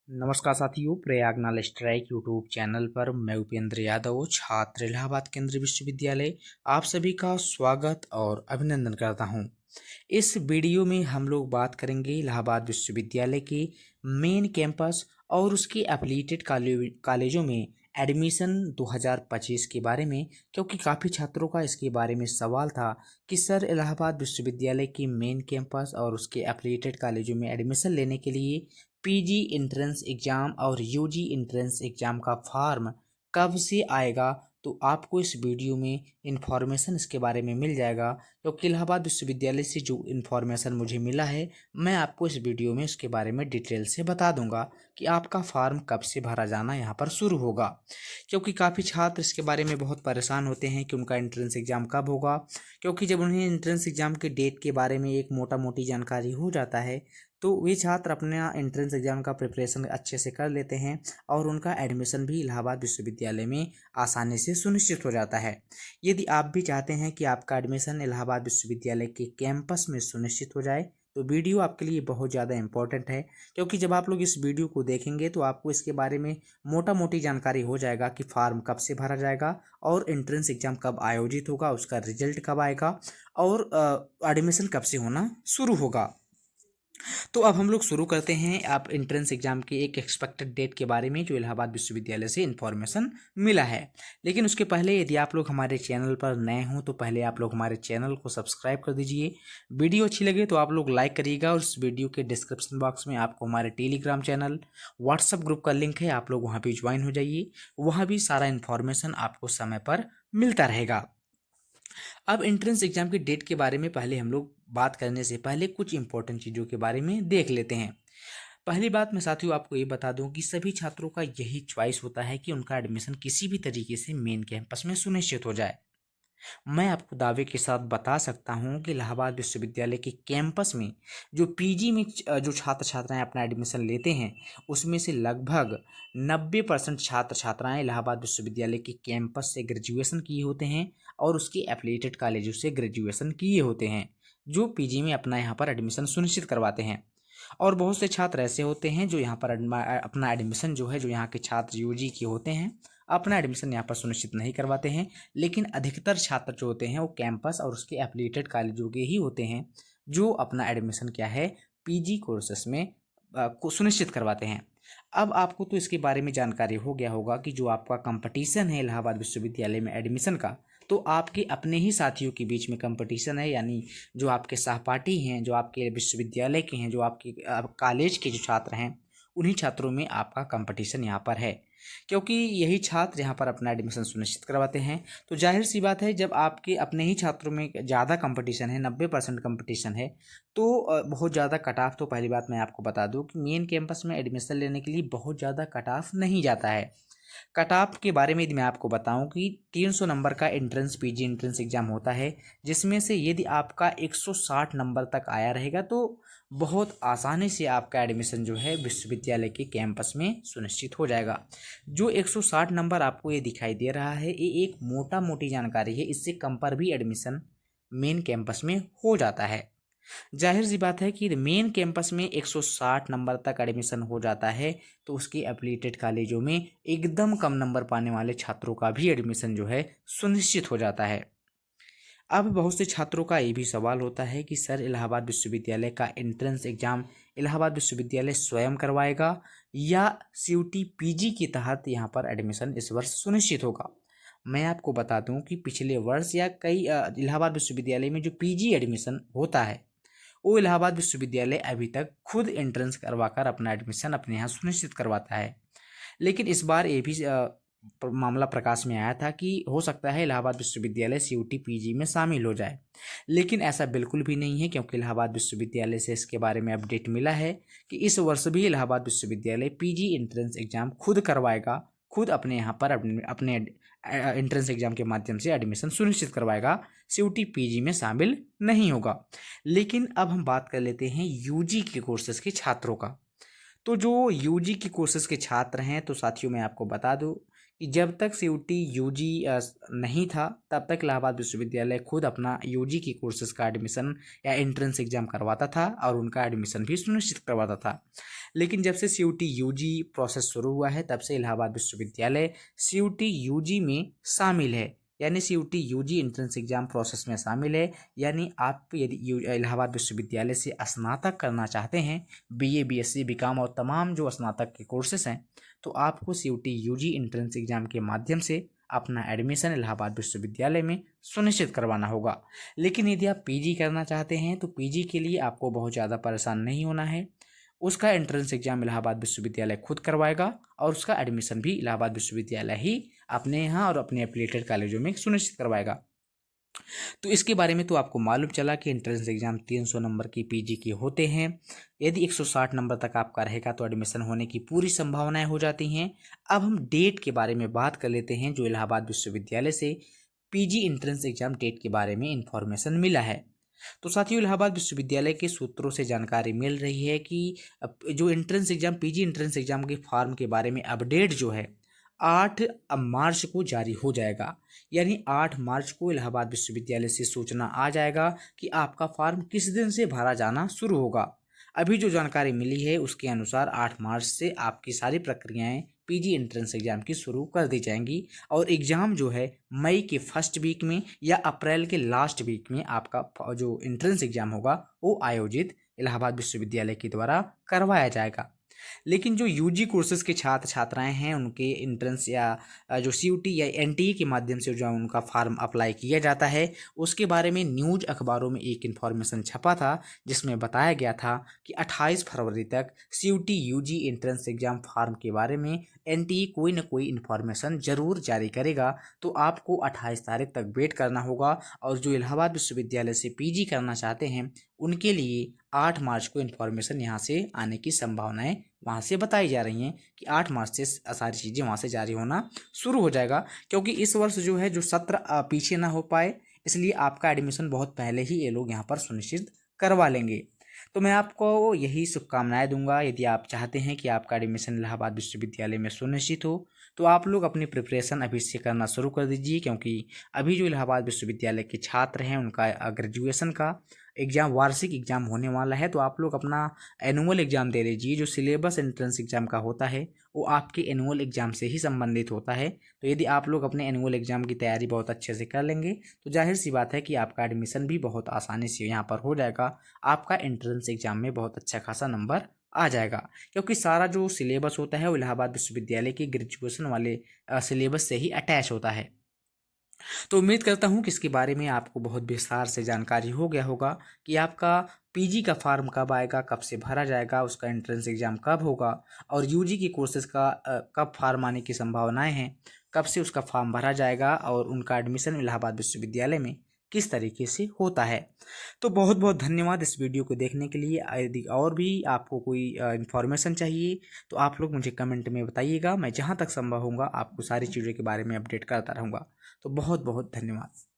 नमस्कार साथियों, Prayag knowledge track YouTube channel पर मैं उपेंद्र यादव, छात्र इलाहाबाद केंद्रीय विश्वविद्यालय, आप सभी का स्वागत और अभिनंदन करता हूं। इस वीडियो में हम लोग बात करेंगे इलाहाबाद विश्वविद्यालय के मेन कैंपस और उसके एफिलिएटेड कॉलेजों में एडमिशन 2025 के बारे में, क्योंकि काफ़ी छात्रों का इसके बारे में सवाल था कि सर इलाहाबाद विश्वविद्यालय की मेन कैंपस और उसके एफिलिएटेड कॉलेजों में एडमिशन लेने के लिए पीजी एंट्रेंस एग्ज़ाम और यूजी एंट्रेंस एग्ज़ाम का फॉर्म कब से आएगा। तो आपको इस वीडियो में इन्फॉर्मेशन इसके बारे में मिल जाएगा, क्योंकि इलाहाबाद विश्वविद्यालय से जो इन्फॉर्मेशन मुझे मिला है मैं आपको इस वीडियो में इसके बारे में डिटेल से बता दूंगा कि आपका फॉर्म कब से भरा जाना यहाँ पर शुरू होगा। क्योंकि काफ़ी छात्र इसके बारे में बहुत परेशान होते हैं कि उनका एंट्रेंस एग्ज़ाम कब होगा, क्योंकि जब उन्हें एंट्रेंस एग्ज़ाम के डेट के बारे में एक मोटा मोटी जानकारी हो जाता है तो वे छात्र अपना एंट्रेंस एग्ज़ाम का प्रिपरेशन अच्छे से कर लेते हैं और उनका एडमिशन भी इलाहाबाद विश्वविद्यालय में आसानी से सुनिश्चित हो जाता है। यदि आप भी चाहते हैं कि आपका एडमिशन इलाहाबाद विश्वविद्यालय के कैंपस में सुनिश्चित हो जाए तो वीडियो आपके लिए बहुत ज़्यादा इम्पोर्टेंट है, क्योंकि जब आप लोग इस वीडियो को देखेंगे तो आपको इसके बारे में मोटा मोटी जानकारी हो जाएगा कि फॉर्म कब से भरा जाएगा और एंट्रेंस एग्ज़ाम कब आयोजित होगा, उसका रिजल्ट कब आएगा और एडमिशन कब से होना शुरू होगा। तो अब हम लोग शुरू करते हैं आप एंट्रेंस एग्जाम के एक एक्सपेक्टेड डेट के बारे में जो इलाहाबाद विश्वविद्यालय से इन्फॉर्मेशन मिला है। लेकिन उसके पहले यदि आप लोग हमारे चैनल पर नए हों तो पहले आप लोग हमारे चैनल को सब्सक्राइब कर दीजिए। वीडियो अच्छी लगे तो आप लोग लाइक करिएगा और इस वीडियो के डिस्क्रिप्शन बॉक्स में आपको हमारे टेलीग्राम चैनल, व्हाट्सएप ग्रुप का लिंक है, आप लोग वहाँ पर ज्वाइन हो जाइए। वहाँ भी सारा इन्फॉर्मेशन आपको समय पर मिलता रहेगा। अब एंट्रेंस एग्जाम की डेट के बारे में पहले हम लोग बात करने से पहले कुछ इंपॉर्टेंट चीज़ों के बारे में देख लेते हैं। पहली बात मैं साथियों आपको ये बता दूं कि सभी छात्रों का यही चॉइस होता है कि उनका एडमिशन किसी भी तरीके से मेन कैंपस में सुनिश्चित हो जाए। मैं आपको दावे के साथ बता सकता हूं कि इलाहाबाद विश्वविद्यालय के कैंपस में जो पीजी में जो छात्र छात्राएं अपना एडमिशन लेते हैं उसमें से लगभग 90% छात्र छात्राएं इलाहाबाद विश्वविद्यालय के कैंपस से ग्रेजुएशन किए होते हैं और उसके एफिलिएटेड कॉलेजों से ग्रेजुएशन किए होते हैं, जो पीजी में अपना यहाँ पर एडमिशन सुनिश्चित करवाते हैं। और बहुत से छात्र ऐसे होते हैं जो यहाँ पर अपना एडमिशन जो है, जो यहाँ के छात्र यूजी के होते हैं, अपना एडमिशन यहाँ पर सुनिश्चित नहीं करवाते हैं। लेकिन अधिकतर छात्र जो होते हैं वो कैंपस और उसके एफिलिएटेड कॉलेजों के ही होते हैं जो अपना एडमिशन क्या है पीजी कोर्सेस में को सुनिश्चित करवाते हैं। अब आपको तो इसके बारे में जानकारी हो गया होगा कि जो आपका कंपटीशन है इलाहाबाद विश्वविद्यालय में एडमिशन का, तो आपके अपने ही साथियों के बीच में कंपटीशन है, यानी जो आपके सहपाठी हैं, जो आपके विश्वविद्यालय के हैं, जो आपके कॉलेज के जो छात्र हैं, उन्हीं छात्रों में आपका कंपटीशन यहाँ पर है, क्योंकि यही छात्र यहाँ पर अपना एडमिशन सुनिश्चित करवाते हैं। तो जाहिर सी बात है जब आपके अपने ही छात्रों में ज़्यादा कंपटीशन है, 90% कंपटीशन है, तो बहुत ज़्यादा कट ऑफ, तो पहली बात मैं आपको बता दूं कि मेन कैंपस में एडमिशन लेने के लिए बहुत ज़्यादा कट ऑफ नहीं जाता है। कट ऑफ के बारे में यदि मैं आपको बताऊं कि 300 नंबर का एंट्रेंस पीजी एंट्रेंस एग्ज़ाम होता है, जिसमें से यदि आपका 160 नंबर तक आया रहेगा तो बहुत आसानी से आपका एडमिशन जो है विश्वविद्यालय के कैंपस में सुनिश्चित हो जाएगा। जो 160 नंबर आपको ये दिखाई दे रहा है ये एक मोटा मोटी जानकारी है, इससे कम पर भी एडमिशन मेन कैंपस में हो जाता है। जाहिर सी बात है कि मेन कैंपस में 160 नंबर तक एडमिशन हो जाता है तो उसके एफिलिएटेड कॉलेजों में एकदम कम नंबर पाने वाले छात्रों का भी एडमिशन जो है सुनिश्चित हो जाता है। अब बहुत से छात्रों का ये भी सवाल होता है कि सर इलाहाबाद विश्वविद्यालय का एंट्रेंस एग्ज़ाम इलाहाबाद विश्वविद्यालय स्वयं करवाएगा या सीयूटी पीजी के तहत यहाँ पर एडमिशन इस वर्ष सुनिश्चित होगा। मैं आपको बता दूं कि पिछले वर्ष या कई इलाहाबाद विश्वविद्यालय में जो पीजी एडमिशन होता है वो इलाहाबाद विश्वविद्यालय अभी तक खुद एंट्रेंस करवाकर अपना एडमिशन अपने यहाँ सुनिश्चित करवाता है। लेकिन इस बार ये भी मामला प्रकाश में आया था कि हो सकता है इलाहाबाद विश्वविद्यालय सीयूटी पीजी में शामिल हो जाए, लेकिन ऐसा बिल्कुल भी नहीं है, क्योंकि इलाहाबाद विश्वविद्यालय से इसके बारे में अपडेट मिला है कि इस वर्ष भी इलाहाबाद विश्वविद्यालय पीजी एंट्रेंस एग्ज़ाम खुद करवाएगा, खुद अपने यहाँ पर अपने एंट्रेंस एग्ज़ाम के माध्यम से एडमिशन सुनिश्चित करवाएगा, सीयूटी पीजी में शामिल नहीं होगा। लेकिन अब हम बात कर लेते हैं यूजी के कोर्सेज़ के छात्रों का। तो जो यूजी के कोर्सेज़ के छात्र हैं तो साथियों मैं आपको बता दूं कि जब तक सीयूटी यूजी नहीं था तब तक इलाहाबाद विश्वविद्यालय खुद अपना यूजी की कोर्सेज का एडमिशन या एंट्रेंस एग्जाम करवाता था और उनका एडमिशन भी सुनिश्चित करवाता था। लेकिन जब से सीयूटी यूजी प्रोसेस शुरू हुआ है तब से इलाहाबाद विश्वविद्यालय सीयूटी यूजी में शामिल है, यानी CUET UG entrance exam process में शामिल है। यानी आप यदि इलाहाबाद विश्वविद्यालय से स्नातक करना चाहते हैं, बीए, बीएससी, बीकॉम और तमाम जो स्नातक के कोर्सेस हैं, तो आपको सीयूटी यूजी एंट्रेंस एग्जाम के माध्यम से अपना एडमिशन इलाहाबाद विश्वविद्यालय में सुनिश्चित करवाना होगा। लेकिन यदि आप पीजी करना चाहते हैं तो पीजी के लिए आपको बहुत ज़्यादा परेशान नहीं होना है। उसका एंट्रेंस एग्जाम इलाहाबाद विश्वविद्यालय खुद करवाएगा और उसका एडमिशन भी इलाहाबाद विश्वविद्यालय ही अपने यहाँ और अपने एफिलिएटेड कॉलेजों में सुनिश्चित करवाएगा। तो इसके बारे में तो आपको मालूम चला कि एंट्रेंस एग्जाम 300 नंबर की पीजी के होते हैं। यदि 160 नंबर तक आपका रहेगा तो एडमिशन होने की पूरी संभावनाएं हो जाती हैं। अब हम डेट के बारे में बात कर लेते हैं, जो इलाहाबाद विश्वविद्यालय से पीजी एंट्रेंस एग्जाम डेट के बारे में इंफॉर्मेशन मिला है। तो साथियों, इलाहाबाद विश्वविद्यालय के सूत्रों से जानकारी मिल रही है कि जो entrance exam, PG entrance exam के फॉर्म के बारे में अपडेट जो है 8 मार्च को जारी हो जाएगा। यानी 8 मार्च को इलाहाबाद विश्वविद्यालय से सूचना आ जाएगा कि आपका फॉर्म किस दिन से भरा जाना शुरू होगा। अभी जो जानकारी मिली है उसके अनुसार 8 मार्च से आपकी सारी प्रक्रियाएं पीजी एंट्रेंस एग्जाम की शुरू कर दी जाएंगी और एग्ज़ाम जो है मई के फर्स्ट वीक में या अप्रैल के लास्ट वीक में आपका जो एंट्रेंस एग्जाम होगा वो आयोजित इलाहाबाद विश्वविद्यालय के द्वारा करवाया जाएगा। लेकिन जो यूजी कोर्सेज के छात्र छात्राएं हैं उनके एंट्रेंस या जो सीयूटी या एनटीए के माध्यम से जो उनका फॉर्म अप्लाई किया जाता है, उसके बारे में न्यूज़ अखबारों में एक इन्फॉर्मेशन छपा था जिसमें बताया गया था कि 28 फरवरी तक CUET UG entrance exam form के बारे में एनटीए कोई ना कोई इन्फॉर्मेशन ज़रूर जारी करेगा। तो आपको 28 तारीख तक वेट करना होगा और जो इलाहाबाद विश्वविद्यालय से पीजी करना चाहते हैं उनके लिए 8 मार्च को इन्फॉर्मेशन यहाँ से आने की संभावनाएं वहाँ से बताई जा रही हैं कि 8 मार्च से सारी चीज़ें वहाँ से जारी होना शुरू हो जाएगा। क्योंकि इस वर्ष जो है जो सत्र पीछे ना हो पाए, इसलिए आपका एडमिशन बहुत पहले ही ये लोग यहाँ पर सुनिश्चित करवा लेंगे। तो मैं आपको यही शुभकामनाएं दूंगा। यदि आप चाहते हैं कि आपका एडमिशन इलाहाबाद विश्वविद्यालय में सुनिश्चित हो तो आप लोग अपनी प्रिपरेशन अभी से करना शुरू कर दीजिए, क्योंकि अभी जो इलाहाबाद विश्वविद्यालय के छात्र हैं उनका ग्रेजुएशन का एग्ज़ाम, वार्षिक एग्ज़ाम होने वाला है। तो आप लोग अपना एनुअल एग्ज़ाम दे लीजिए। जो सिलेबस एंट्रेंस एग्ज़ाम का होता है वो आपके एनुअल एग्ज़ाम से ही संबंधित होता है। तो यदि आप लोग अपने एनुअल एग्ज़ाम की तैयारी बहुत अच्छे से कर लेंगे तो जाहिर सी बात है कि आपका एडमिशन भी बहुत आसानी से यहाँ पर हो जाएगा। आपका एंट्रेंस एग्ज़ाम में बहुत अच्छा खासा नंबर आ जाएगा, क्योंकि सारा जो सिलेबस होता है वो इलाहाबाद विश्वविद्यालय के ग्रेजुएशन वाले सिलेबस से ही अटैच होता है। तो उम्मीद करता हूँ कि इसके बारे में आपको बहुत विस्तार से जानकारी हो गया होगा कि आपका पीजी का फॉर्म कब आएगा, कब से भरा जाएगा, उसका एंट्रेंस एग्ज़ाम कब होगा और यूजी की कोर्सेज़ का कब फॉर्म आने की संभावनाएं हैं, कब से उसका फॉर्म भरा जाएगा और उनका एडमिशन इलाहाबाद विश्वविद्यालय में किस तरीके से होता है। तो बहुत बहुत धन्यवाद इस वीडियो को देखने के लिए। यदि और भी आपको कोई इन्फॉर्मेशन चाहिए तो आप लोग मुझे कमेंट में बताइएगा। मैं जहाँ तक संभव होगा आपको सारी चीज़ों के बारे में अपडेट करता रहूँगा। तो बहुत बहुत धन्यवाद।